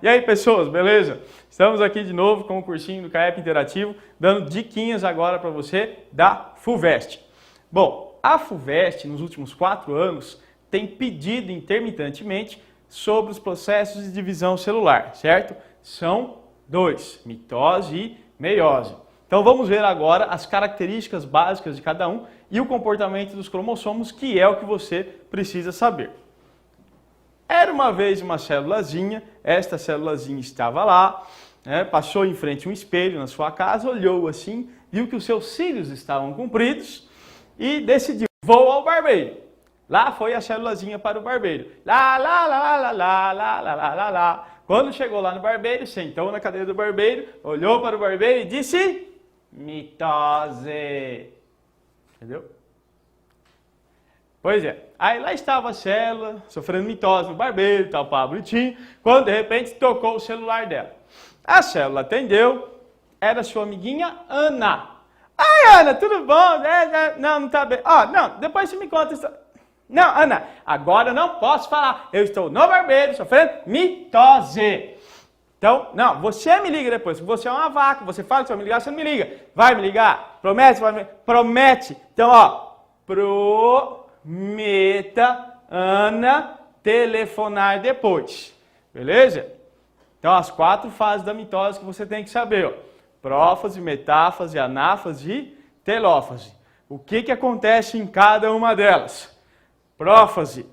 E aí, pessoas, beleza? Estamos aqui de novo com o cursinho do CAEP Interativo, dando diquinhas agora para você da FUVEST. Bom, a FUVEST, nos últimos 4 anos, tem pedido intermitentemente sobre os processos de divisão celular, certo? São 2, mitose e meiose. Então vamos ver agora as características básicas de cada um e o comportamento dos cromossomos, que é o que você precisa saber. Era uma vez uma célulazinha, esta célulazinha estava lá, passou em frente a um espelho na sua casa, olhou assim, viu que os seus cílios estavam compridos e decidiu, vou ao barbeiro. Lá foi a célulazinha para o barbeiro. Lá, lá, lá, lá, lá, lá, lá, lá, lá, lá. Quando chegou lá no barbeiro, sentou na cadeira do barbeiro, olhou para o barbeiro e disse, mitose. Entendeu? Pois é, aí lá estava a célula, sofrendo mitose no barbeiro, tal, pá, bonitinho, quando de repente tocou o celular dela. A célula atendeu, era sua amiguinha Ana. Ai, Ana, tudo bom? Não, não tá bem. Não, depois você me conta isso. Não, Ana, agora eu não posso falar, eu estou no barbeiro sofrendo mitose. Então, não, você me liga depois, você é uma vaca, você fala que você vai me ligar, você não me liga. Vai me ligar? Promete? Promete. Então, prometa, Ana, telefonar depois. Beleza? Então, as 4 fases da mitose que você tem que saber. Prófase, metáfase, anáfase e telófase. O que acontece em cada uma delas? Prófase.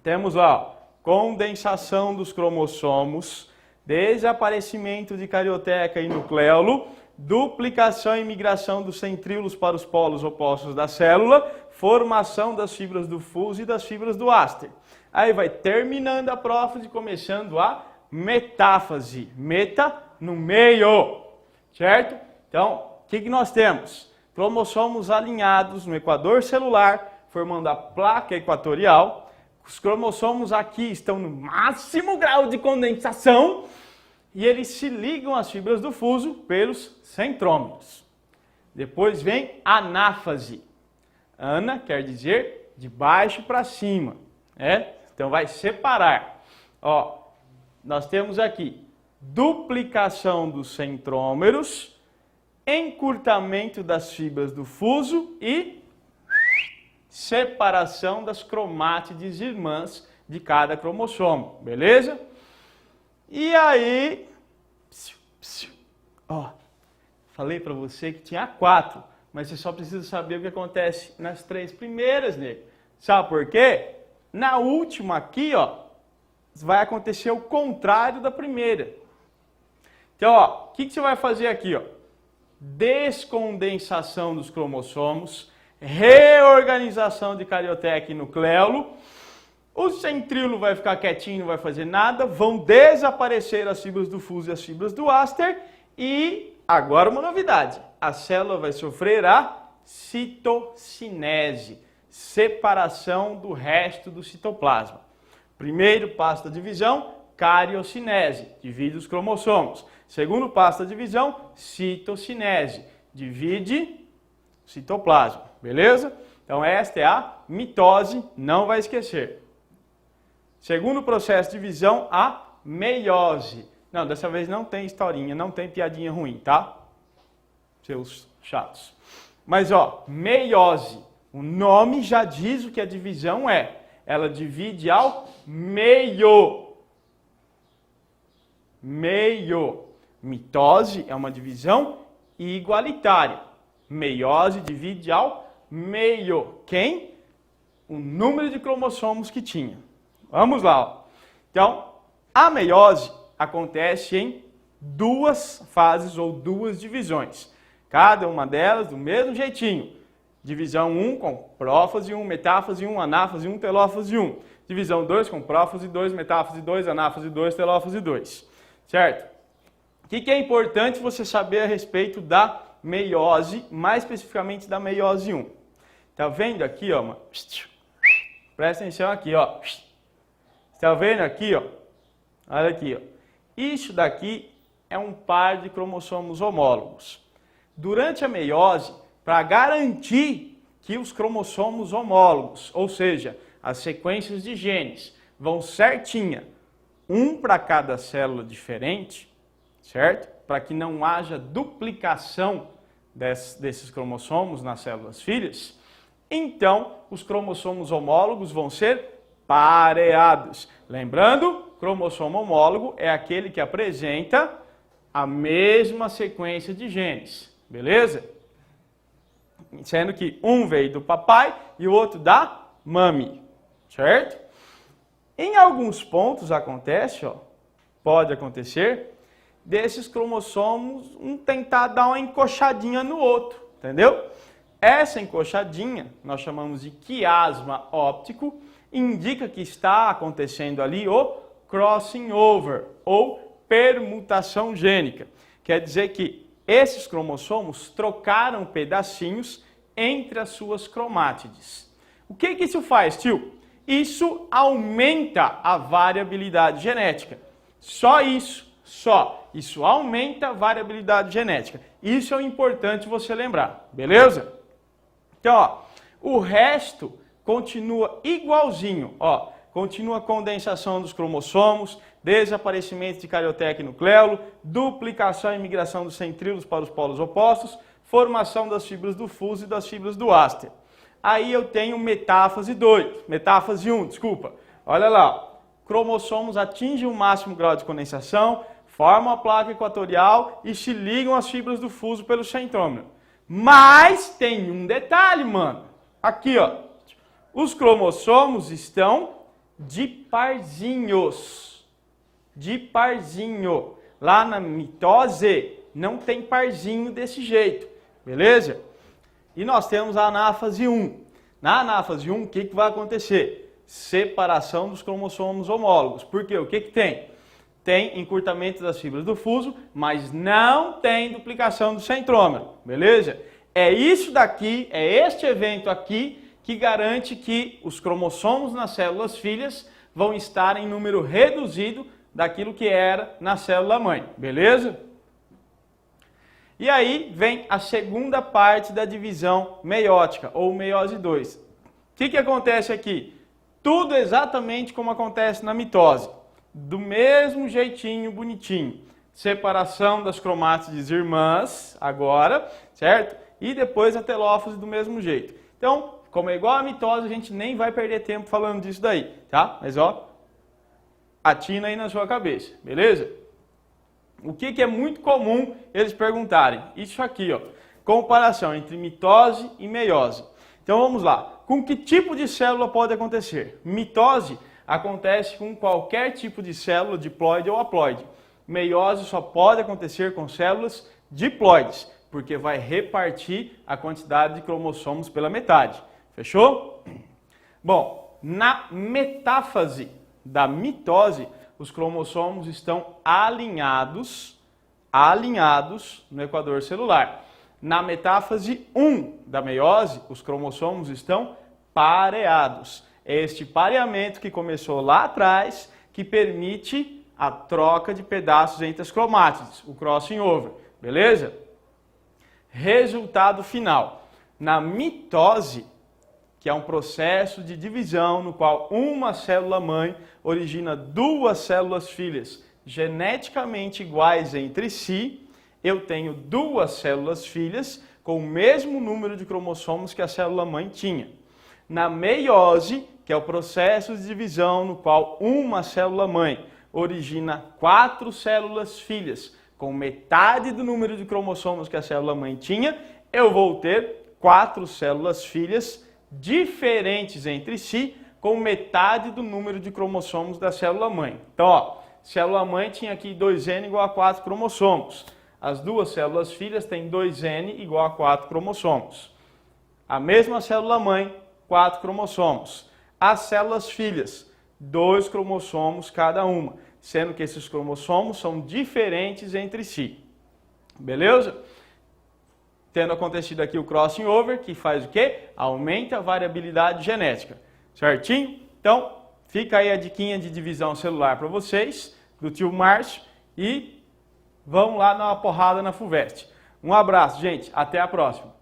Temos lá, condensação dos cromossomos, desaparecimento de carioteca e nucleolo, duplicação e migração dos centríolos para os polos opostos da célula, formação das fibras do fuso e das fibras do áster. Aí vai terminando a prófase, começando a metáfase. Meta no meio, certo? Então, o que nós temos? Cromossomos alinhados no equador celular, formando a placa equatorial. Os cromossomos aqui estão no máximo grau de condensação e eles se ligam às fibras do fuso pelos centrômeros. Depois vem anáfase. Ana quer dizer de baixo para cima, Então vai separar. Nós temos aqui duplicação dos centrômeros, encurtamento das fibras do fuso e separação das cromátides irmãs de cada cromossomo, beleza? E aí, falei para você que tinha 4, mas você só precisa saber o que acontece nas 3 primeiras, nego. Sabe por quê? Na última aqui, vai acontecer o contrário da primeira. Então, o que você vai fazer aqui, Descondensação dos cromossomos, reorganização de carioteca e nucleolo, o centríolo vai ficar quietinho, não vai fazer nada, vão desaparecer as fibras do fuso e as fibras do áster e, agora uma novidade, a célula vai sofrer a citocinese, separação do resto do citoplasma. Primeiro passo da divisão, cariocinese, divide os cromossomos. Segundo passo da divisão, citocinese, divide o citoplasma. Beleza? Então esta é a mitose, não vai esquecer. Segundo processo de divisão, a meiose. Não, dessa vez não tem historinha, não tem piadinha ruim, tá? Seus chatos. Mas meiose, o nome já diz o que a divisão é. Ela divide ao meio. Meio. Mitose é uma divisão igualitária. Meiose divide ao meio. Quem? O número de cromossomos que tinha. Vamos lá. Então, a meiose acontece em 2 fases ou 2 divisões. Cada uma delas do mesmo jeitinho. Divisão 1 com prófase 1, metáfase 1, anáfase 1, telófase 1. Divisão 2 com prófase 2, metáfase 2, anáfase 2, telófase 2. Certo? O que é importante você saber a respeito da meiose, mais especificamente da meiose 1? Tá vendo aqui, Presta atenção aqui, Tá vendo aqui, Olha aqui, Isso daqui é um par de cromossomos homólogos. Durante a meiose, para garantir que os cromossomos homólogos, ou seja, as sequências de genes, vão certinha um para cada célula diferente, certo? Para que não haja duplicação desses cromossomos nas células filhas, então os cromossomos homólogos vão ser pareados. Lembrando, cromossomo homólogo é aquele que apresenta a mesma sequência de genes, beleza? Sendo que um veio do papai e o outro da mami, certo? Em alguns pontos acontece, ó, pode acontecer, desses cromossomos um tentar dar uma encoxadinha no outro, entendeu? Essa encoxadinha nós chamamos de quiasma óptico, indica que está acontecendo ali o crossing over, ou permutação gênica. Quer dizer que esses cromossomos trocaram pedacinhos entre as suas cromátides. O que isso faz, tio? Isso aumenta a variabilidade genética. Só isso, só. Isso aumenta a variabilidade genética. Isso é importante você lembrar, beleza? Então, ó, o resto continua igualzinho, ó. Continua a condensação dos cromossomos, desaparecimento de carioteca e nucleolo, duplicação e migração dos centríolos para os polos opostos, formação das fibras do fuso e das fibras do áster. Aí eu tenho metáfase 1, desculpa. Olha lá, ó. Cromossomos atingem o máximo grau de condensação, formam a placa equatorial e se ligam às fibras do fuso pelo centrômero. Mas tem um detalhe, mano. Aqui, ó. Os cromossomos estão de parzinhos. De parzinho. Lá na mitose não tem parzinho desse jeito. Beleza? E nós temos a anáfase 1. Na anáfase 1, o que vai acontecer? Separação dos cromossomos homólogos. Por quê? O que tem? Tem encurtamento das fibras do fuso, mas não tem duplicação do centrômero. Beleza? É isso daqui, é este evento aqui, que garante que os cromossomos nas células filhas vão estar em número reduzido daquilo que era na célula mãe. Beleza? E aí vem a segunda parte da divisão meiótica, ou meiose 2. O que acontece aqui? Tudo exatamente como acontece na mitose. Do mesmo jeitinho bonitinho. Separação das cromátides irmãs, agora, certo? E depois a telófase do mesmo jeito. Então, como é igual a mitose, a gente nem vai perder tempo falando disso daí, tá? Mas, ó, atina aí na sua cabeça, beleza? O que é muito comum eles perguntarem? Isso aqui, ó. Comparação entre mitose e meiose. Então vamos lá. Com que tipo de célula pode acontecer? Mitose acontece com qualquer tipo de célula, diploide ou haploide. Meiose só pode acontecer com células diploides, porque vai repartir a quantidade de cromossomos pela metade. Fechou? Bom, na metáfase da mitose, os cromossomos estão alinhados no equador celular. Na metáfase 1 da meiose, os cromossomos estão pareados. É este pareamento que começou lá atrás, que permite a troca de pedaços entre as cromátides, o crossing over, beleza? Resultado final. Na mitose, que é um processo de divisão no qual uma célula mãe origina duas células filhas geneticamente iguais entre si, eu tenho duas células filhas com o mesmo número de cromossomos que a célula mãe tinha. Na meiose, que é o processo de divisão no qual uma célula mãe origina 4 células filhas com metade do número de cromossomos que a célula mãe tinha, eu vou ter 4 células filhas diferentes entre si, com metade do número de cromossomos da célula mãe. Então, ó, célula mãe tinha aqui 2N igual a 4 cromossomos. As duas células filhas têm 2N igual a 4 cromossomos. A mesma célula mãe, 4 cromossomos. As células filhas, 2 cromossomos cada uma, sendo que esses cromossomos são diferentes entre si. Beleza? Tendo acontecido aqui o crossing over, que faz o quê? Aumenta a variabilidade genética. Certinho? Então, fica aí a diquinha de divisão celular para vocês, do tio Márcio, e vamos lá dar uma porrada na FUVEST. Um abraço, gente. Até a próxima.